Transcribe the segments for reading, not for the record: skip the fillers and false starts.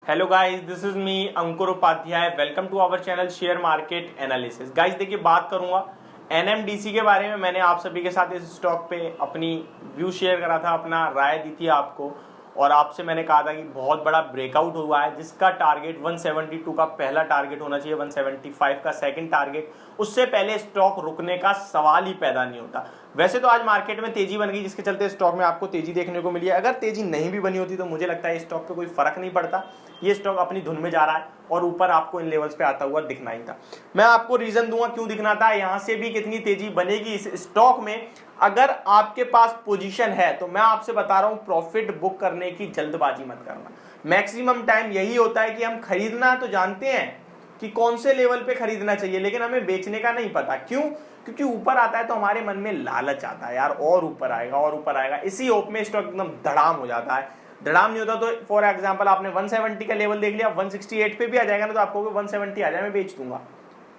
Hello guys, this is me Ankur Upadhyay. Welcome to our channel share market analysis. Guys देखिए, बात करूंगा NMDC के बारे में। मैंने आप सभी के साथ इस स्टॉक पे अपनी व्यू शेयर करा था, अपना राय दी थी आपको, और आपसे मैंने कहा था कि बहुत बड़ा ब्रेकआउट हुआ है जिसका टारगेट 172 का पहला टारगेट होना चाहिए, 175 का सेकंड टारगेट। उससे पहले स्टॉक रुकने का सवाल ही पैदा नहीं होता। वैसे तो आज मार्केट में तेजी बन गई, जिसके चलते स्टॉक में आपको तेजी देखने को मिली है। अगर तेजी नहीं भी बनी होती तो मुझे लगता है स्टॉक पे कोई फर्क नहीं पड़ता। ये स्टॉक अपनी धुन में जा रहा है और ऊपर आपको इन लेवल्स पे आता हुआ दिखना ही था। मैं आपको रीजन दूंगा क्यों दिखना था, यहां से भी कितनी तेजी बनेगी इस स्टॉक में। अगर आपके पास पोजीशन है तो मैं आपसे बता रहा हूं, प्रॉफिट बुक करने की जल्दबाजी मत करना। मैक्सिमम टाइम यही होता है कि हम खरीदना तो जानते हैं कि कौन से लेवल पे खरीदना चाहिए, लेकिन हमें बेचने का नहीं पता। क्यों? क्योंकि ऊपर आता है तो हमारे मन में लालच आता है, यार और ऊपर आएगा और ऊपर आएगा। इसी होप में स्टॉक एकदम धड़ाम हो जाता है। धड़ाम नहीं होता तो फॉर एग्जांपल आपने 170 का लेवल देख लिया, 168 पे भी आ जाएगा ना तो आपको 170 आ जाए मैं बेच दूंगा,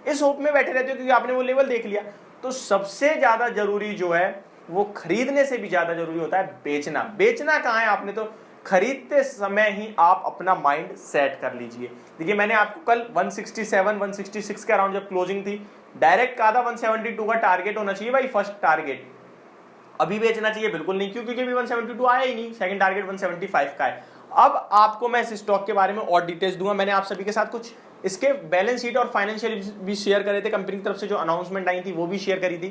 इस होप में बैठे रहते हो क्योंकि आपने वो लेवल देख लिया। तो सबसे ज्यादा जरूरी जो है वो खरीदने से भी ज्यादा जरूरी होता है बेचना। बेचना कहाँ है? आपने तो खरीदते समय ही आप अपना माइंड सेट कर लीजिए। देखिए, मैंने आपको कल 167 166 के अराउंड जब क्लोजिंग थी, डायरेक्ट कहा था 172 का टारगेट होना चाहिए भाई, फर्स्ट टारगेट। अभी बेचना चाहिए? बिल्कुल नहीं, क्योंकि अभी 172 आया ही नहीं, सेकंड टारगेट 175 का है। अब आपको मैं इस स्टॉक के बारे में और डिटेल्स दूंगा। मैंने आप सभी के साथ कुछ इसके बैलेंस शीट और फाइनेंशियल भी शेयर करे थे। कंपनी की तरफ से जो अनाउंसमेंट आई थी वो भी शेयर करी थी।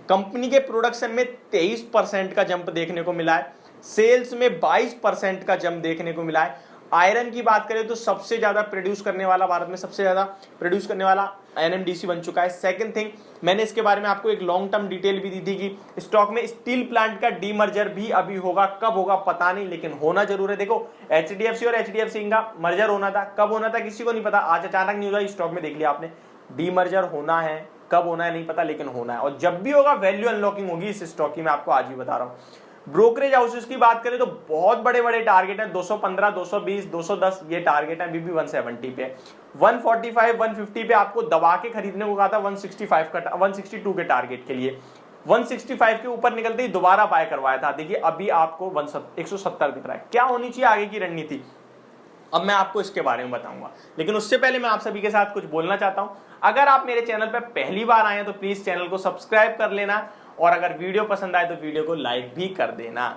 कंपनी के प्रोडक्शन में 23% का जंप देखने को मिला है, सेल्स में 22% का जंप देखने को मिला है। आयरन की बात करें तो सबसे ज्यादा प्रोड्यूस करने वाला, भारत में सबसे ज्यादा प्रोड्यूस करने वाला एनएमडीसी बन चुका है। सेकंड थिंग, मैंने इसके बारे में आपको एक लॉन्ग टर्म डिटेल भी दी थी कि स्टॉक में स्टील प्लांट का डीमर्जर भी अभी होगा। कब होगा पता नहीं, लेकिन होना जरूर है। देखो, एचडीएफसी और एचडीएफसी का मर्जर होना था, कब होना था किसी को नहीं पता। आज अचानक न्यूज आई, स्टॉक में देख लिया आपने, डीमर्जर होना है। कब होना है नहीं पता, लेकिन होना है, और जब भी होगा वैल्यू अनलॉकिंग होगी इस स्टॉक की, मैं आपको आज भी बता रहा हूं। ब्रोकरेज हाउसेस की बात करें तो बहुत बड़े बड़े टारगेट है, 215, 220, 210 ये टारगेट है। अभी भी 170 पे, 145, 150 पे आपको दबा के खरीदने को कहा था 165 का, 162 के टारगेट के लिए। 165 के ऊपर निकलते ही दोबारा बाय करवाया था। देखिए अभी आपको 170 दिख रहा है। क्या होनी चाहिए आगे की रणनीति, अब मैं आपको इसके बारे में बताऊंगा, लेकिन उससे पहले मैं आप सभी के साथ कुछ बोलना चाहता हूं। अगर आप मेरे चैनल पर पहली बार आए हैं तो प्लीज चैनल को सब्सक्राइब कर लेना, और अगर वीडियो पसंद आए तो वीडियो को लाइक भी कर देना।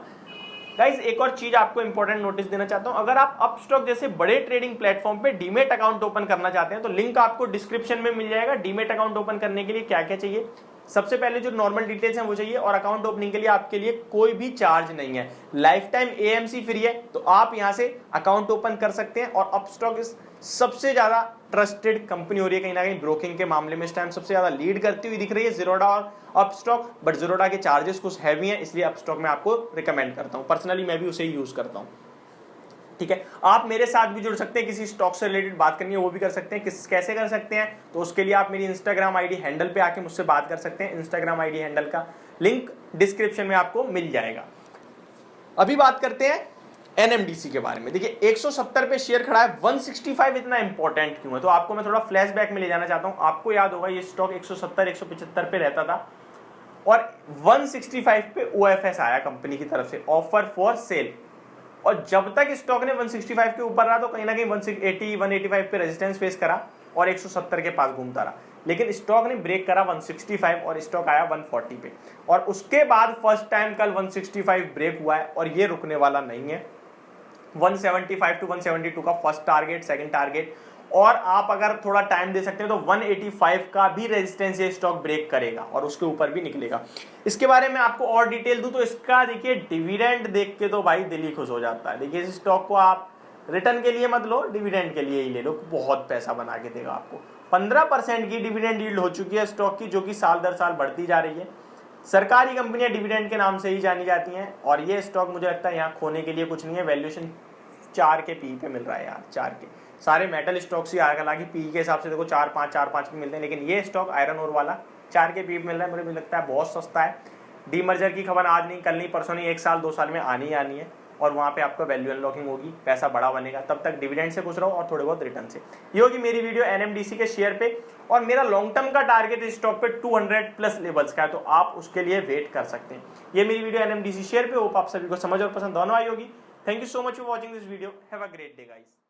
गाइस, एक और चीज आपको इंपॉर्टेंट नोटिस देना चाहता हूं। अगर आप अपस्टॉक जैसे बड़े ट्रेडिंग प्लेटफॉर्म पे डीमेट अकाउंट ओपन करना चाहते हैं तो लिंक आपको डिस्क्रिप्शन में मिल जाएगा। डीमेट अकाउंट ओपन करने के लिए क्या क्या चाहिए, सबसे पहले जो नॉर्मल डिटेल्स हैं वो चाहिए, और अकाउंट ओपनिंग के लिए आपके लिए कोई भी चार्ज नहीं है, लाइफ टाइम एएमसी फ्री है, तो आप यहां से अकाउंट ओपन कर सकते हैं। और अपस्टॉक सबसे ज्यादा ट्रस्टेड कंपनी हो रही है, कहीं ना कहीं ब्रोकिंग के मामले में इस टाइम सबसे ज्यादा लीड करती हुई दिख रही है ज़ीरोधा और अपस्टॉक। बट ज़ीरोधा के चार्जेस कुछ हैवी हैं, इसलिए अपस्टॉक में आपको रिकमेंड करता हूं। पर्सनली मैं भी उसे ही यूज करता हूं। ठीक है, आप मेरे साथ भी जुड़ सकते हैं, किसी स्टॉक से रिलेटेड बात करनी है वो भी कर सकते हैं। कैसे कर सकते हैं, तो उसके लिए आप मेरी इंस्टाग्राम आईडी हैंडल पे आके मुझसे बात कर सकते हैं। इंस्टाग्राम आईडी हैंडल का लिंक डिस्क्रिप्शन में आपको मिल जाएगा। अभी बात करते हैं एनएमडीसी के बारे में। देखिए 170 पे शेयर खड़ा है, 165 इतना इंपॉर्टेंट क्यों है, तो आपको मैं थोड़ा फ्लैशबैक में ले जाना चाहता हूं। आपको याद होगा ये स्टॉक 170 175 पे रहता था, और 165 पे ओएफएस आया कंपनी की तरफ से, ऑफर फॉर सेल। और जब तक स्टॉक ने 165 के ऊपर रहा तो कहीं ना कहीं 180 185 पे रेजिस्टेंस फेस करा और 170 के पास घूमता रहा, लेकिन स्टॉक ने ब्रेक करा 165 और स्टॉक आया 140 पे। और उसके बाद फर्स्ट टाइम कल 165 ब्रेक हुआ है, और ये रुकने वाला नहीं है। 175 टू 172 का फर्स्ट टारगेट, सेकंड टारगेट, और आप अगर थोड़ा टाइम दे सकते हैं तो 185 का भी रेजिस्टेंस ये स्टॉक ब्रेक करेगा और उसके ऊपर भी निकलेगा। इसके बारे में आपको और डिटेल दूं तो इसका देखिए डिविडेंड देख के तो भाई दिल ही खुश हो जाता है। देखिए इस स्टॉक को आप रिटर्न के लिए मत लो, डिविडेंड के लिए ही ले लो, बहुत पैसा बना के देगा आपको। 15% की डिविडेंड यील्ड हो चुकी है स्टॉक की, जो कि साल दर साल बढ़ती जा रही है। सरकारी कंपनियां डिविडेंड के नाम से ही जानी जाती हैं, और ये स्टॉक मुझे लगता है यहाँ खोने के लिए कुछ नहीं है। वैल्यूएशन 4 के पी पे मिल रहा है यार, 4 के। सारे मेटल स्टॉक्स ही हालांकि पी के हिसाब से देखो 4-5 पे मिलते हैं, लेकिन ये स्टॉक आयरन ओर वाला 4 के पी पे मिल रहा है। मुझे लगता है बहुत सस्ता है। डीमर्जर की खबर आज नहीं, कल नहीं, परसों नहीं, 1 साल 2 साल में आनी ही आनी है, और वहां पे आपका वैल्यू अनलॉकिंग होगी, पैसा बड़ा बनेगा। तब तक डिविडेंड से खुश रहो और थोड़े बहुत रिटर्न से। ये होगी मेरी वीडियो एनएमडीसी के शेयर पे, और मेरा लॉन्ग टर्म का टारगेट इस स्टॉक पे 200 प्लस लेवल्स का है, तो आप उसके लिए वेट कर सकते हैं। ये मेरी वीडियो एनएमडीसी शेयर पे, होप आप सभी को समझ और पसंद दोनों आई होगी। Thank you so much for watching this video. Have a great day guys.